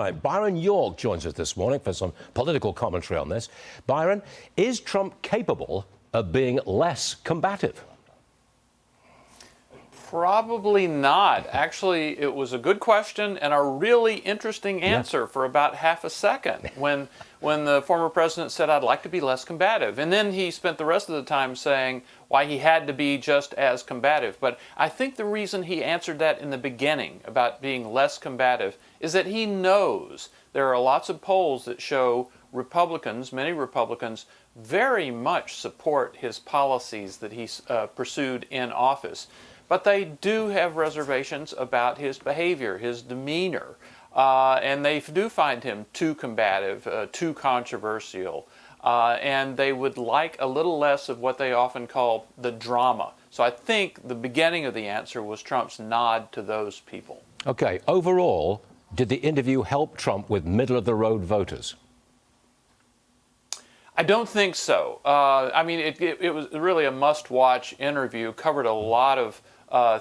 Right, Byron York joins us this morning for some political commentary on this. Byron, is Trump capable of being less combative? Probably not. Actually, it was a good question and a really interesting answer for about half a second when the former president said, I'd like to be less combative. And then he spent the rest of the time saying why he had to be just as combative. But I think the reason he answered that in the beginning about being less combative is that he knows there are lots of polls that show Republicans, many Republicans, very much support his policies that he's pursued in office. But they do have reservations about his behavior, his demeanor, and they do find him too combative, too controversial, and they would like a little less of what they often call the drama. So I think the beginning of the answer was Trump's nod to those people. Okay, overall, did the interview help Trump with middle-of-the-road voters? I don't think so. I mean, it was really a must-watch interview, covered a lot of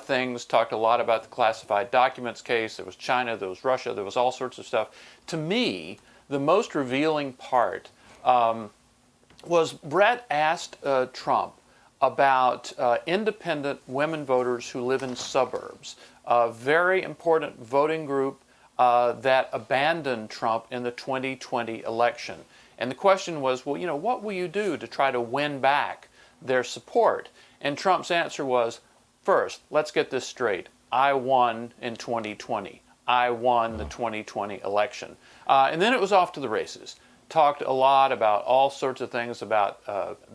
things, talked a lot about the classified documents case. There was China, there was Russia, there was all sorts of stuff. To me, the most revealing part was Bret asked Trump about independent women voters who live in suburbs, a very important voting group that abandoned Trump in the 2020 election. And the question was, well, you know, what will you do to try to win back their support? And Trump's answer was, first, let's get this straight. I won in 2020. I won the 2020 election. And then it was off to the races. Talked a lot about all sorts of things about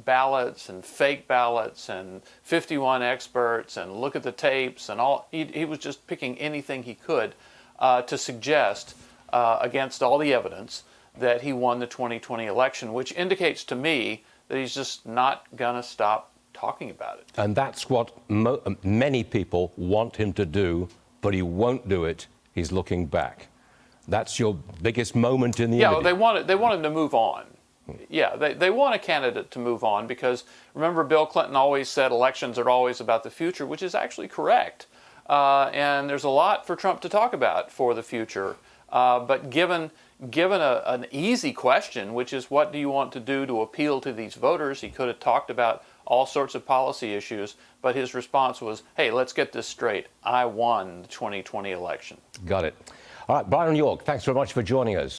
ballots and fake ballots and 51 experts and look at the tapes and all. He was just picking anything he could to suggest against all the evidence that he won the 2020 election, which indicates to me that he's just not going to stop talking about it. And that's what many people want him to do, but he won't do it. He's looking back. That's your biggest moment in the interview. Yeah, they want him to move on. Yeah, they want a candidate to move on because, remember, Bill Clinton always said elections are always about the future, which is actually correct. And there's a lot for Trump to talk about for the future. But given an easy question, which is what do you want to do to appeal to these voters, he could have talked about all sorts of policy issues, but his response was, hey, let's get this straight. I won the 2020 election. Got it. All right, Byron York, thanks very much for joining us.